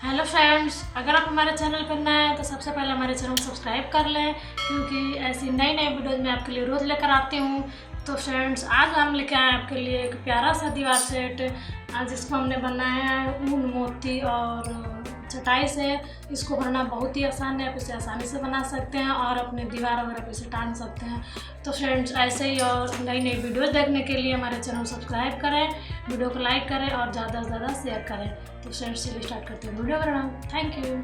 Hello friends, अगर आप हमारे चैनल पर नए हैं तो सबसे पहले हमारे चैनल को सब्सक्राइब कर लें, क्योंकि ऐसी नई नई वीडियोज़ मैं आपके लिए रोज़ लेकर आती हूँ। तो फ्रेंड्स, आज हम लेकर आए आपके लिए एक प्यारा सा दीवार सेट। आज इसको हमने बनाया है ऊन, मोती और चटाई से। इसको भरना बहुत ही आसान है, आप इसे आसानी से बना सकते हैं और अपने दीवार वगैरह पे इसे टांग सकते हैं। तो फ्रेंड्स, ऐसे ही और नई नई वीडियोज़ देखने के लिए हमारे चैनल को सब्सक्राइब करें, वीडियो को लाइक करें और ज़्यादा से ज़्यादा शेयर करें। तो फ्रेंड्स, चलिए स्टार्ट करते हैं वीडियो बनाना। Thank you.